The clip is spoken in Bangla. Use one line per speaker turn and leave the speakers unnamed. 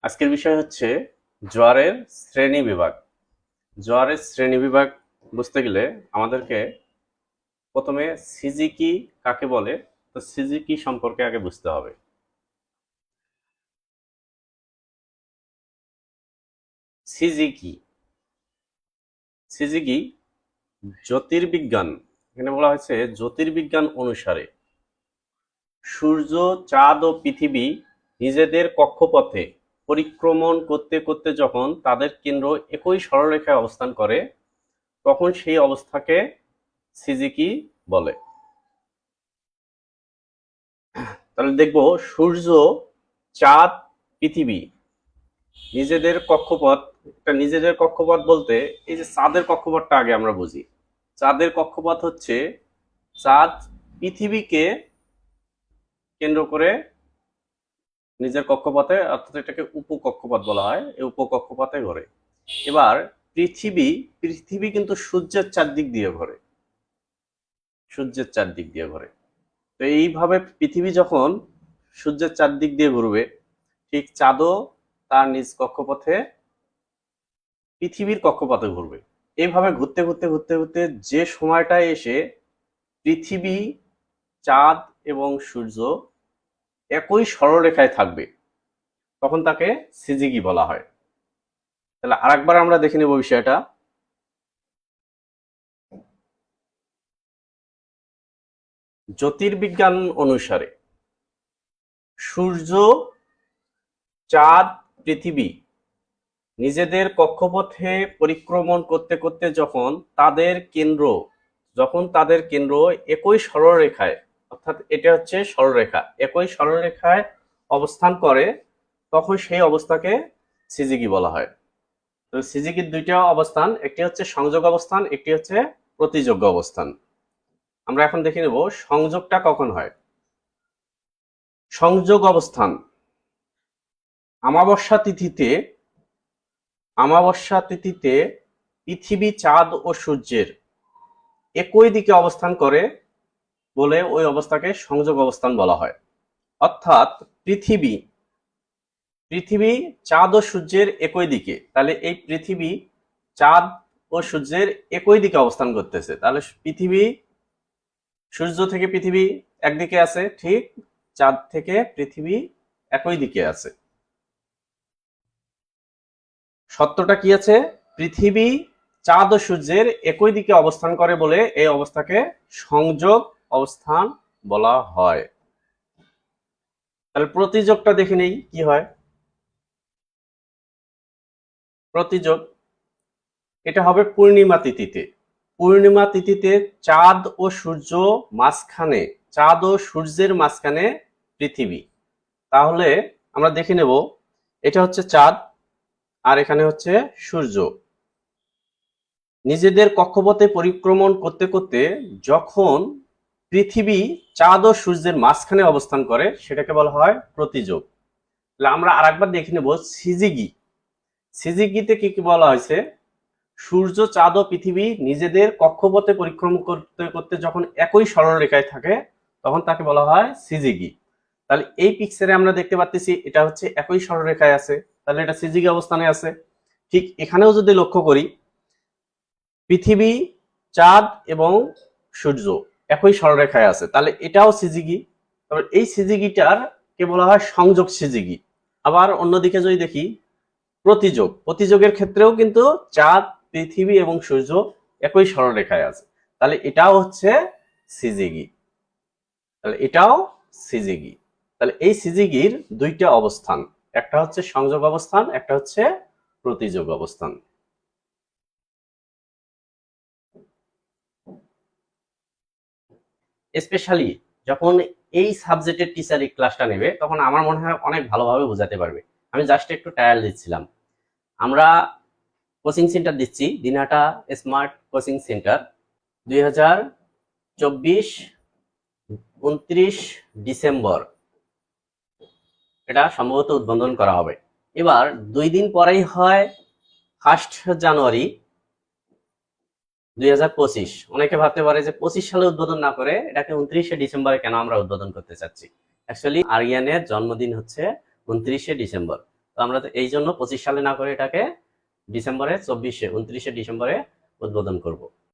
আজকের বিষয় হচ্ছে জোয়ারের শ্রেণীবিভাগ। জোয়ারের শ্রেণীবিভাগ বুঝতে গেলে আমাদেরকে প্রথমে সিজিকি কাকে বলে, তো সিজিকি সম্পর্কে আগে বুঝতে হবে। সিজিকি সিজিকি জ্যোতির্বিজ্ঞান, এখানে বলা হয়েছে জ্যোতির্বিজ্ঞান অনুসারে সূর্য, চাঁদ ও পৃথিবী নিজেদের কক্ষপথে পরিক্রমণ করতে করতে যখন তাদের কেন্দ্র একই সরলরেখায় অবস্থান করে তখন সেই অবস্থাকে সিজিকি বলে। তাহলে দেখব সূর্য, চাঁদ, পৃথিবী নিজেদের কক্ষপথ, নিজেদের কক্ষপথ বলতে এই যে চাঁদের কক্ষপথটা আগে আমরা বুঝি। চাঁদের কক্ষপথ হচ্ছে চাঁদ পৃথিবীকে কেন্দ্র করে নিজের কক্ষপথে, অর্থাৎ এটাকে উপকক্ষপথ বলা হয়, এই উপকক্ষপথে ঘোরে। এবার পৃথিবী কিন্তু সূর্যের চারদিক দিয়ে ঘোরে, সূর্যের চারদিক দিয়ে ঘোরে। তো এইভাবে পৃথিবী যখন সূর্যের চারদিক দিয়ে ঘুরবে, ঠিক চাঁদও তার নিজ কক্ষপথে পৃথিবীর কক্ষপথে ঘুরবে। এইভাবে ঘুরতে ঘুরতে ঘুরতে ঘুরতে যে সময়টায় এসে পৃথিবী, চাঁদ এবং সূর্য একই সরলরেখায় থাকবে তখন তাকে সিজিকি বলা হয়। তাহলে আরেকবার আমরা দেখে নেব বিষয়টা। জ্যোতির্বিজ্ঞান অনুসারে সূর্য, চাঁদ, পৃথিবী নিজেদের কক্ষপথে পরিক্রমণ করতে করতে যখন তাদের কেন্দ্র একই সরলরেখায়, অর্থাৎ এটা হচ্ছে সরলরেখা, একই সরলরেখায় অবস্থান করে তখন সেই অবস্থাকে সিজিকি বলা হয়। তো সিজিকির দুইটা অবস্থান, একটি হচ্ছে সংযোগ অবস্থান, একটি হচ্ছে প্রতিযোগ্য অবস্থান। আমরা এখন দেখে নেব সংযোগটা কখন হয়। সংযোগ অবস্থান অমাবস্যা তিথিতে পৃথিবী, চাঁদ ও সূর্যের একই দিকে অবস্থান করে বলে ওই অবস্থাকে সংযোগ অবস্থান বলা হয়। অর্থাৎ পৃথিবী, চাঁদ ও সূর্যের একই দিকে, তাহলে এই পৃথিবী, চাঁদ ও সূর্যের একই দিকে অবস্থান করতেছে, তাহলে সূর্য থেকে পৃথিবী একদিকে আছে, ঠিক চাঁদ থেকে পৃথিবী একই দিকে আছে। সত্যটা কি আছে? পৃথিবী, চাঁদ ও সূর্যের একই দিকে অবস্থান করে বলে এই অবস্থাকে সংযোগ অবস্থান বলা হয়। তাহলে প্রতিযোগটা দেখে নেই কি হয়। প্রতিযোগ এটা হবে পূর্ণিমা তিথিতে চাঁদ ও সূর্যের মাঝখানে পৃথিবী। তাহলে আমরা দেখে নেব, এটা হচ্ছে চাঁদ আর এখানে হচ্ছে সূর্য। নিজেদের কক্ষপথে পরিক্রমণ করতে করতে যখন পৃথিবী, চাঁদ ও সূর্যের মাঝখানে অবস্থান করে সেটাকে বলা হয় প্রতিযোগ। তাহলে আমরা আরেকবার দেখে নেব সিজিকিতে কি কি বলা হয়েছে। সূর্য, চাঁদ ও পৃথিবী নিজেদের কক্ষপথে পরিক্রমণ করতে করতে যখন একই সরলরেখায় থাকে তখন তাকে বলা হয় সিজিকি। তাহলে এই পিকচারে আমরা দেখতে পাচ্ছি এটা হচ্ছে একই সরলরেখায় আছে, তাহলে এটা সিজিকি অবস্থানে আছে। ঠিক এখানেও যদি লক্ষ্য করি, পৃথিবী, চাঁদ এবং সূর্য একই সরলরেখায় আছে, তাহলে এটাও সিজিকি। তবে এই সিজিকিটার কে বলা হয় সংযোগ সিজিকি। আবার অন্যদিকে যদি দেখি প্রতিযোগের ক্ষেত্রেও কিন্তু চাঁদ, পৃথিবী এবং সূর্য একই সরলরেখায় আছে, তাহলে এটাও হচ্ছে সিজিকি। তাহলে এই সিজিকির দুইটা অবস্থান, একটা হচ্ছে সংযোগ অবস্থান, একটা হচ্ছে প্রতিযোগ অবস্থান। স্পেশালি যখন এই সাবজেক্টের টিচার এই ক্লাসটা নেবে তখন আমার মনে হয় অনেক ভালোভাবে বোঝাতে পারবে। আমি জাস্ট একটু ট্রায়াল দিচ্ছিলাম। আমরা কোচিং সেন্টার দিচ্ছি, Dinhata smart coaching centre. 2024 29 December এটা সম্ভবত উদ্বোধন করা হবে। এবার 2 দিন পরেই হয় 1 জানুয়ারি 2025। অনেকে ভাবতে পারে যে 25 সালে উদ্বোধন না করে এটাকে 29 ডিসেম্বরে কেন আমরা উদ্বোধন করতে চাচ্ছি। অ্যাকচুয়ালি আরিয়ানের জন্মদিন হচ্ছে 29 ডিসেম্বর। তো আমরা তো এই জন্য 25 সালে না করে এটাকে ডিসেম্বরে 29-29 ডিসেম্বরে উদ্বোধন করব।